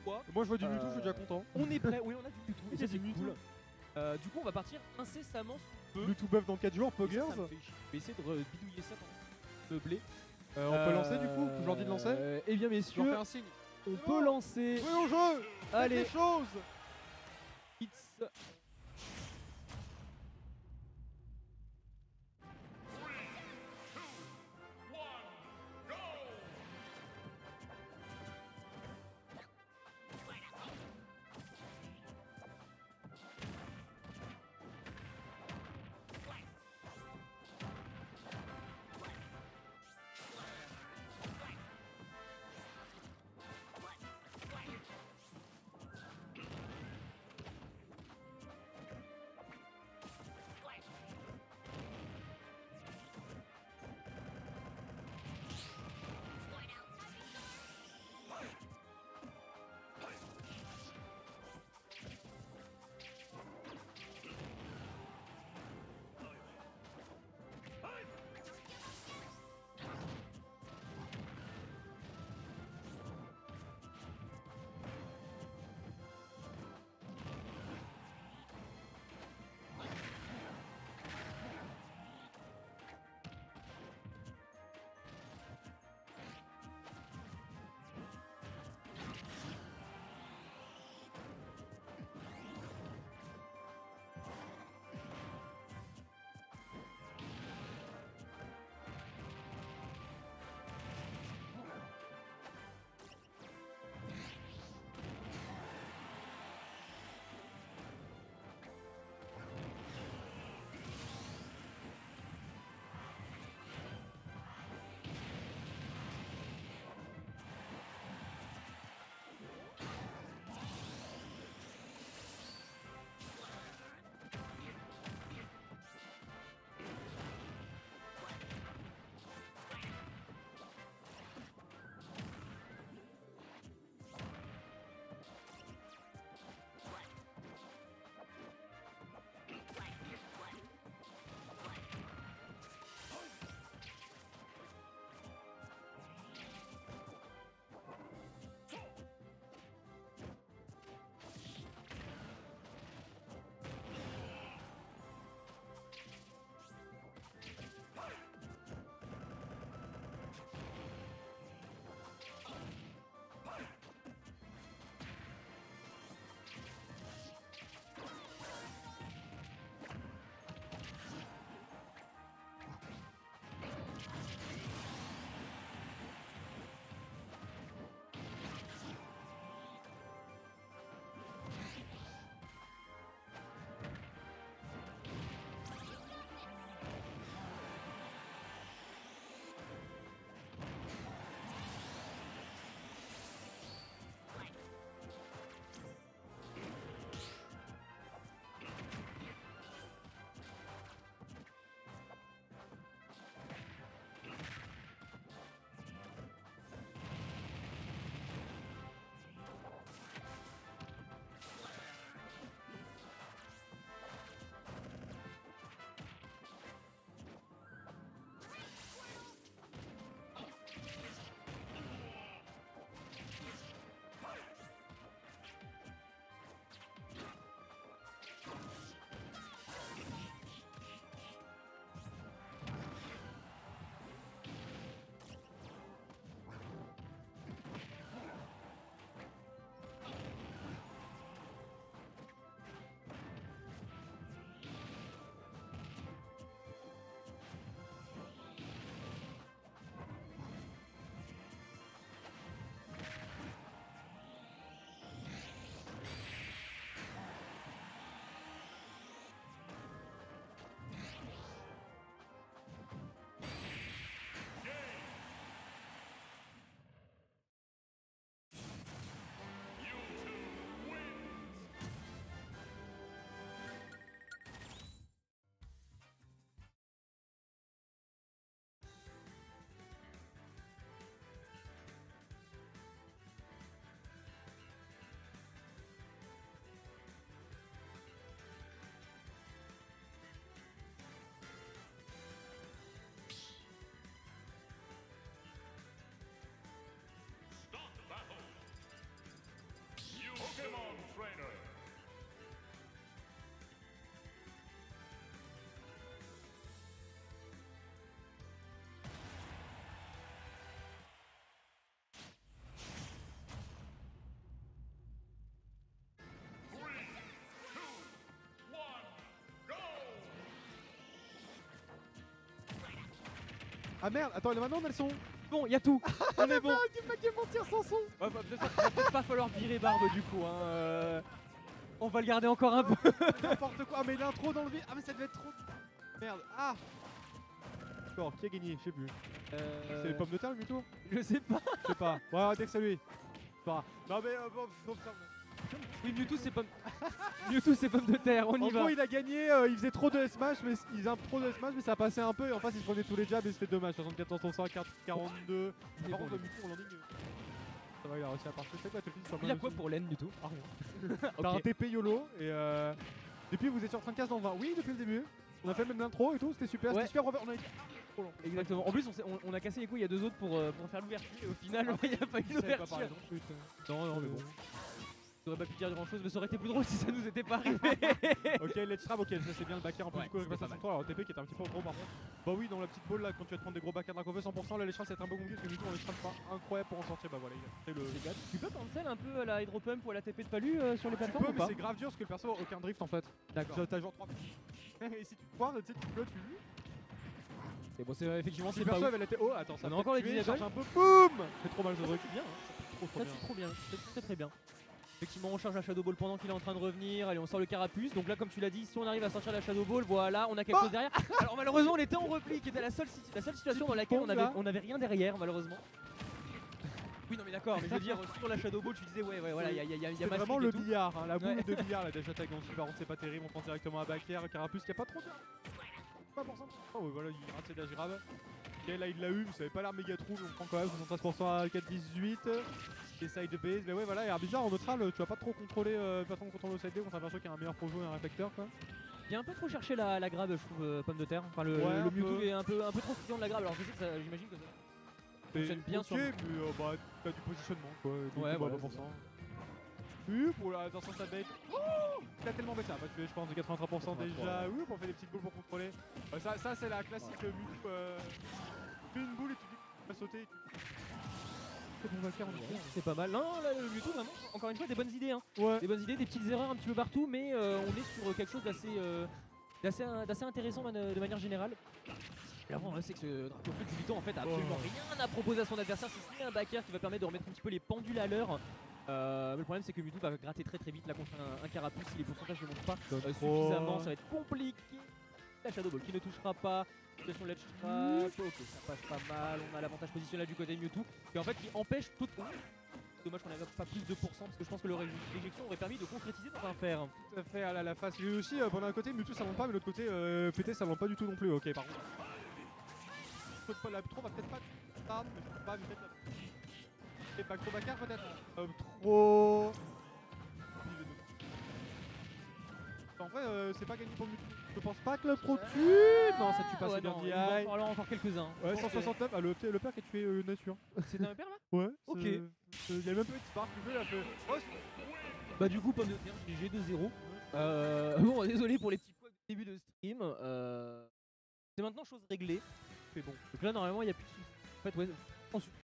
quoi. Moi je vois du Mewtwo, je suis déjà content. On est prêt, oui on a du Mewtwo et ça c'est Du Mewtwo. cool. Du coup on va partir incessamment sous peu. Mewtwo buff dans 4 jours, Et Poggers. ça me fait chier. Je vais essayer de bidouiller ça quand même. Meubler. On peut lancer du coup, je leur dis de lancer. Eh bien Je leur messieurs, fais un signe. on peut lancer. Jouez au jeu. Allez, Faites des choses. it's... Ah merde, attends, maintenant on a le son. Bon, y'a tout. On est bon. Il m'a fait mentir sans son. Ouais, va peut-être pas falloir virer Barbe du coup. Hein. On va le garder encore un peu. N'importe quoi, mais l'intro dans le vide. Ah, mais ça devait être trop. Merde, ah. D'accord, qui a gagné? Je sais plus. C'est les pommes de terre le Mewtwo? Je sais pas. Je sais pas. Ouais, arrêtez que c'est lui. Pas. Non, mais bon, Oui, Mewtwo c'est pommes. Mewtwo c'est pommes de terre, on y en va. gros, il a gagné, il faisait trop de S-Smash, mais il faisait un trop de S-Smash, mais ça passait un peu. Et en face, il se prenait tous les jabs et c'était dommage. 74 100, 42. Par contre, le Mewtwo en landing. Ça va, il a réussi à partir. C'est quoi, Il a quoi pour l'aine Mewtwo? Ah, rien. T'as un Ok. TP YOLO et depuis vous étiez en train de casser dans le 20. Oui, depuis le début. On a fait même l'intro et tout, c'était super. Ouais. C'était super. On a été trop long. Exactement. En plus, on a cassé les couilles, il y a deux autres pour faire l'ouverture et au final, il n'y a pas eu Je savais pas d'ouverture. parler, non, putain. Non, mais bon. J'aurais pas pu dire grand chose, mais ça aurait été plus drôle si ça nous était pas arrivé. Ok, let's trap, ok, ça c'est bien le backer un peu Ouais, du coup avec c'était passage pas central. Alors TP qui est un petit peu gros par contre. Bah oui, dans la petite ball là, quand tu vas te prendre des gros backers Dracofeu 100%, là les strats c'est un peu compliqué parce que du coup on les strap pas incroyable pour en sortir. Bah voilà, il a fait le. Tu peux cancel un peu à la Hydro Pump ou à la TP de Palu sur les Tu plateformes peux, ou mais pas? c'est grave dur parce que le perso a aucun drift en fait. D'accord. T'as genre 3 et si tu te pointes, tu sais, tu flottes, tu lui. Et bon, c'est effectivement Si c'est le pas perso ouf. avait été. Oh, attends, ça On a peut encore les tuer, disables. charge un peu. Boum. C'est trop mal ce truc. C'est bien, hein. Trop Ça bien. c'est trop bien, c'est très bien. Effectivement, on charge la Shadow Ball pendant qu'il est en train de revenir. Allez, on sort le carapuce. Donc là, comme tu l'as dit, si on arrive à sortir la Shadow Ball, voilà, on a quelque chose derrière. Alors malheureusement, on était en repli, qui était la seule situation dans laquelle on avait rien derrière, malheureusement. Oui, non, mais d'accord, mais je veux dire, sur la Shadow Ball, tu disais, ouais, voilà, il y a C'est Mask vraiment et le tout. billard, hein, la boule Ouais. de billard, la dash attack dans le par contre c'est pas terrible, on prend directement un backer, carapuce qui a pas trop de. Pas pour 100%. Oh ouais, voilà, il rate ses dash grave. Ok, là il l'a eu, mais ça avait pas l'air méga trou, on prend quand même 73% à 4-18. Et side base, mais ouais, voilà, et bizarre en neutral, tu vas pas trop contrôler, au side B contre un perso qui a un meilleur projo et un réflecteur quoi. Il a un peu trop cherché la grab, je trouve, pomme de terre. Enfin, le Ouais, un Mewtwo peu. est un peu trop friand de la grab. Alors je sais que ça, j'imagine que ça fonctionne bien ok, sur. mais bah t'as du positionnement quoi, donc Ouais, bah, voilà, pas pour c'est ça. Oui, pour la dans son side bait. Oh, il a tellement baissé, pas tué je pense de 83% déjà. Oui, on fait des petites boules pour contrôler. Ça c'est la classique Mewtwo. Tu fais une boule et tu dis que tu vas sauter. C'est pas mal. Non, là, le Mewtwo, vraiment, encore une fois, des bonnes idées. Hein. Ouais. Des bonnes idées, des petites erreurs un petit peu partout, mais on est sur quelque chose d'assez intéressant de manière générale. Là, bon, c'est que ce Dracofeu du Vuitton en fait a absolument rien à proposer à son adversaire, si ce n'est un backer qui va permettre de remettre un petit peu les pendules à l'heure. Mais le problème c'est que Mewtwo va gratter très vite là contre un carapuce si les pourcentages ne montent pas suffisamment, ça va être compliqué. La Shadow Ball qui ne touchera pas, situation ledge trap, ok ça passe pas mal, on a l'avantage positionnel du côté de Mewtwo et en fait qui empêche tout. Dommage qu'on n'avait pas plus de pourcent parce que je pense que l'éjection aurait permis de concrétiser dans un fer. Tout à fait, à la face. Lui aussi, pendant un côté Mewtwo ça monte pas, mais l'autre côté PT ça monte pas du tout non plus. Ok, par contre. La trop va peut-être pas tard, mais je peux pas peut-être la. Et pas trop backer peut-être. Trop. En vrai, c'est pas gagné pour Mewtwo. Je pense pas que le pro tue. Non, ça tue pas, c'est bien il va en DI. falloir encore quelques-uns. Ouais, 169. Ah, le père qui a tué nature. C'était un père là? Ouais. Ok. Il y a même pas eu de spark, il a fait. Oh, Bah du coup pomme de terre, GG 2-0. Bon désolé pour les petits points du début de stream. C'est maintenant chose réglée. c'est bon. Donc là normalement il n'y a plus de soucis. En fait ouais, ensuite